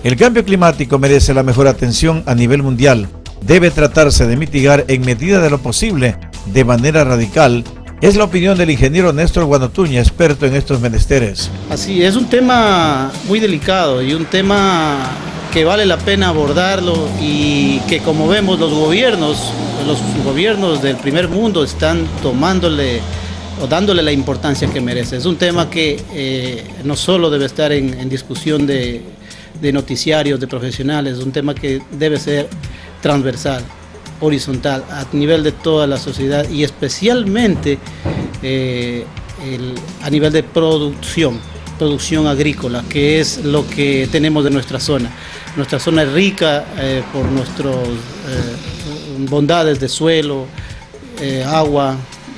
El cambio climático merece la mejor atención a nivel mundial. Debe tratarse de mitigar en medida de lo posible, de manera radical. Es la opinión del ingeniero Néstor Guanotuña, experto en estos menesteres. Así, es un tema muy delicado y un tema que vale la pena abordarlo y que, como vemos, los gobiernos del primer mundo están tomándole o dándole la importancia que merece. Es un tema que no solo debe estar en discusión de noticiarios, de profesionales, es un tema que debe ser transversal, horizontal, a nivel de toda la sociedad y especialmente a nivel de producción agrícola, que es lo que tenemos de nuestra zona. Nuestra zona es rica por nuestras bondades de suelo, agua,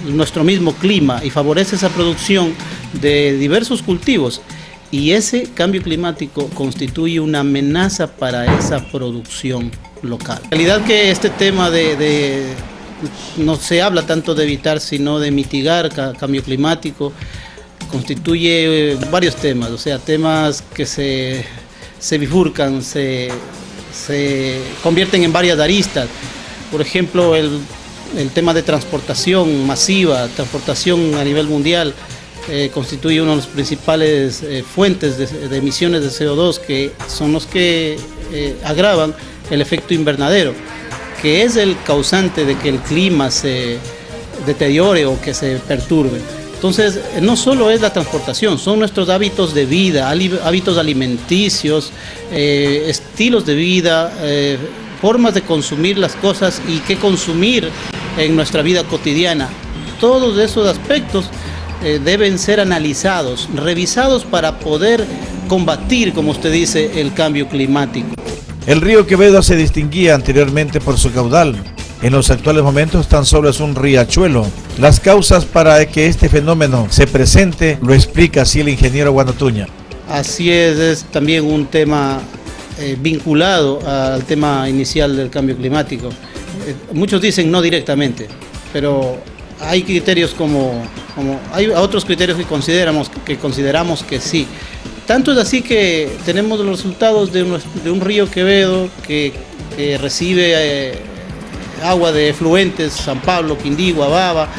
nuestro mismo clima, y favorece esa producción de diversos cultivos, y ese cambio climático constituye una amenaza para esa producción local. En realidad que este tema no se habla tanto de evitar, sino de mitigar cambio climático, constituye varios temas, o sea, temas que se bifurcan, se convierten en varias aristas. Por ejemplo, el tema de transportación masiva, transportación a nivel mundial, constituye una de las principales fuentes de emisiones de CO2, que son los que agravan el efecto invernadero, que es el causante de que el clima se deteriore o que se perturbe. Entonces, no solo es la transportación, son nuestros hábitos de vida, hábitos alimenticios, estilos de vida, formas de consumir las cosas y qué consumir en nuestra vida cotidiana. Todos esos aspectos deben ser analizados, revisados para poder combatir, como usted dice, el cambio climático. El río Quevedo se distinguía anteriormente por su caudal. En los actuales momentos tan solo es un riachuelo. Las causas para que este fenómeno se presente lo explica así el ingeniero Guanotuña. Así es también un tema vinculado al tema inicial del cambio climático. Muchos dicen no directamente, pero hay criterios hay otros criterios que consideramos que sí. Tanto es así que tenemos los resultados de un río Quevedo que recibe agua de efluentes, San Pablo, Quindigua, Baba,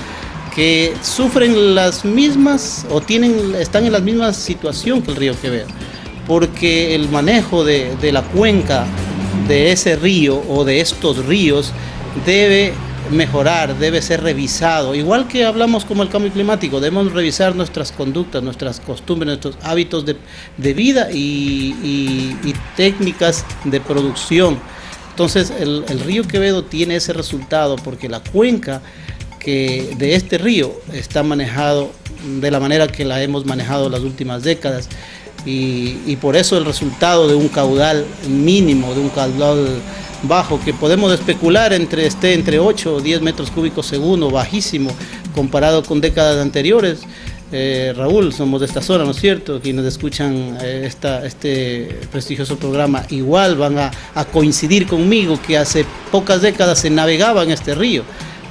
que sufren las mismas o están en la misma situación que el río Quevedo, porque el manejo de la cuenca de ese río o de estos ríos debe mejorar, debe ser revisado. Igual que hablamos como el cambio climático, debemos revisar nuestras conductas, nuestras costumbres, nuestros hábitos de vida y técnicas de producción. Entonces el río Quevedo tiene ese resultado porque la cuenca de este río está manejado de la manera que la hemos manejado las últimas décadas, y por eso el resultado de un caudal mínimo, de un caudal bajo, que podemos especular entre 8 o 10 metros cúbicos segundo, bajísimo, comparado con décadas anteriores. Raúl, somos de esta zona, ¿no es cierto? Quienes escuchan este prestigioso programa igual van a coincidir conmigo que hace pocas décadas se navegaba en este río.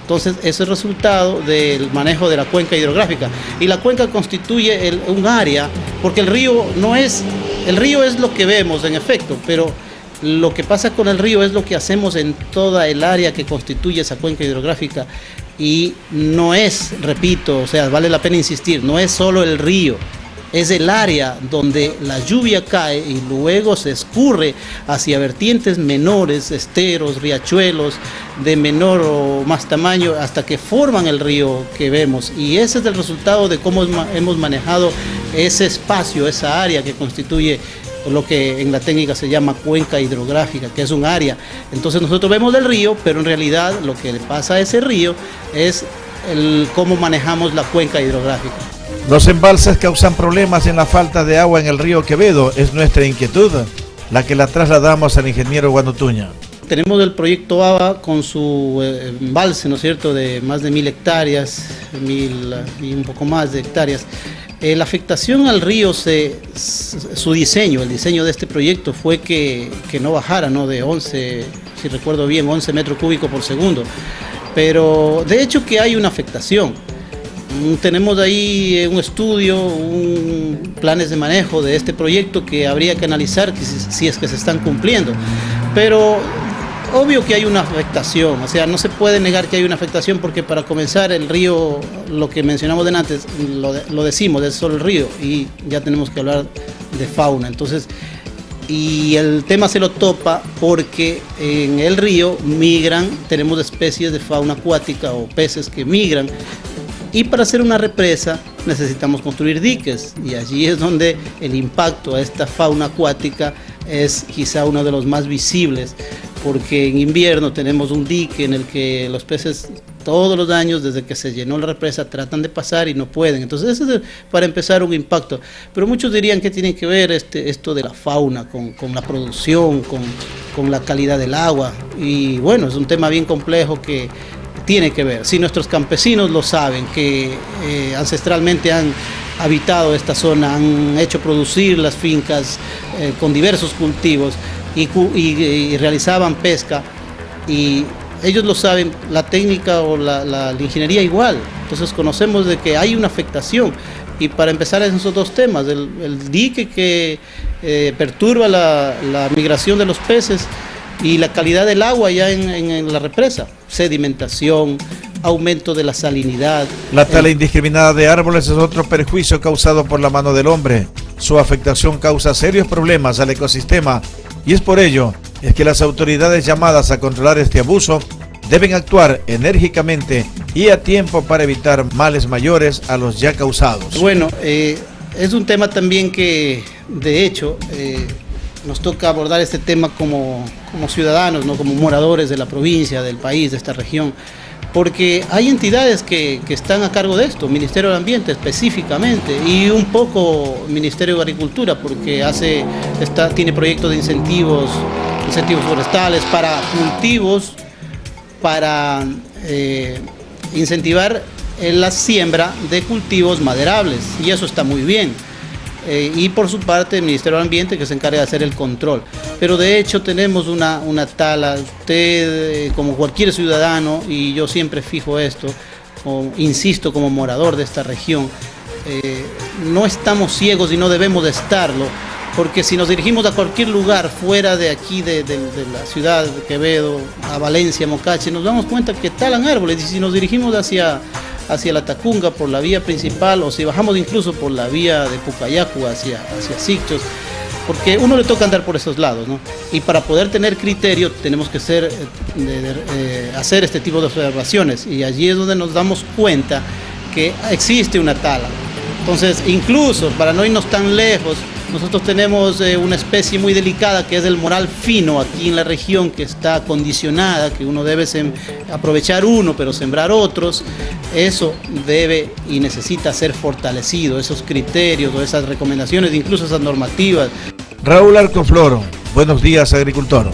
Entonces, ese es el resultado del manejo de la cuenca hidrográfica. Y la cuenca constituye un área, porque el río es lo que vemos en efecto, pero lo que pasa con el río es lo que hacemos en toda el área que constituye esa cuenca hidrográfica, y no es, repito, o sea, vale la pena insistir, no es solo el río, es el área donde la lluvia cae y luego se escurre hacia vertientes menores, esteros, riachuelos de menor o más tamaño, hasta que forman el río que vemos, y ese es el resultado de cómo hemos manejado ese espacio, esa área que constituye lo que en la técnica se llama cuenca hidrográfica, que es un área. Entonces nosotros vemos el río, pero en realidad lo que le pasa a ese río es cómo manejamos la cuenca hidrográfica. Los embalses causan problemas en la falta de agua en el río Quevedo, es nuestra inquietud, la que la trasladamos al ingeniero Guanotuña. Tenemos el proyecto ABA con su embalse, ¿no es cierto?, de más de 1000 hectáreas, 1000 y un poco más de hectáreas. La afectación al río, el diseño de este proyecto fue que no bajara, ¿no?, de 11, si recuerdo bien, 11 metros cúbicos por segundo. Pero de hecho que hay una afectación. Tenemos ahí un estudio, planes de manejo de este proyecto que habría que analizar si es que se están cumpliendo. Pero obvio que hay una afectación, o sea, no se puede negar que hay una afectación porque para comenzar el río, lo que mencionamos antes, lo decimos, es solo el río y ya tenemos que hablar de fauna. Entonces, y el tema se lo topa porque en el río migran, tenemos especies de fauna acuática o peces que migran. Y para hacer una represa necesitamos construir diques y allí es donde el impacto a esta fauna acuática es quizá uno de los más visibles, porque en invierno tenemos un dique en el que los peces todos los años desde que se llenó la represa tratan de pasar y no pueden. Entonces ese es para empezar un impacto. Pero muchos dirían que tiene que ver esto de la fauna con la producción, con la calidad del agua. Y bueno, es un tema bien complejo que tiene que ver. Si nuestros campesinos lo saben, que ancestralmente han habitado esta zona, han hecho producir las fincas con diversos cultivos y realizaban pesca, y ellos lo saben, la técnica o la ingeniería igual. Entonces conocemos de que hay una afectación. Y para empezar en esos dos temas, el dique que perturba la migración de los peces y la calidad del agua ya en la represa, sedimentación, aumento de la salinidad. La tala indiscriminada de árboles es otro perjuicio causado por la mano del hombre. Su afectación causa serios problemas al ecosistema y es por ello que las autoridades llamadas a controlar este abuso deben actuar enérgicamente y a tiempo para evitar males mayores a los ya causados. Bueno, es un tema también que de hecho nos toca abordar este tema como ciudadanos, ¿no? Como moradores de la provincia, del país, de esta región, porque hay entidades que están a cargo de esto, Ministerio del Ambiente específicamente, y un poco Ministerio de Agricultura, porque tiene proyectos de incentivos forestales para cultivos, para incentivar la siembra de cultivos maderables, y eso está muy bien. Y por su parte el Ministerio del Ambiente, que se encarga de hacer el control. Pero de hecho tenemos una tala. Usted, como cualquier ciudadano, y yo siempre fijo esto, insisto como morador de esta región, no estamos ciegos y no debemos de estarlo, porque si nos dirigimos a cualquier lugar fuera de aquí, de la ciudad de Quevedo, a Valencia, Mocache, nos damos cuenta que talan árboles, y si nos dirigimos hacia la Tacunga por la vía principal, o si bajamos incluso por la vía de Pucayacu hacia Sicchos, porque uno le toca andar por esos lados, ¿no? Y para poder tener criterio tenemos que hacer este tipo de observaciones, y allí es donde nos damos cuenta que existe una tala. Entonces, incluso para no irnos tan lejos, nosotros tenemos una especie muy delicada que es el moral fino aquí en la región, que está condicionada, que uno debe aprovechar pero sembrar otros. Eso debe y necesita ser fortalecido, esos criterios o esas recomendaciones, incluso esas normativas. Raúl Arcofloro, buenos días, agricultor.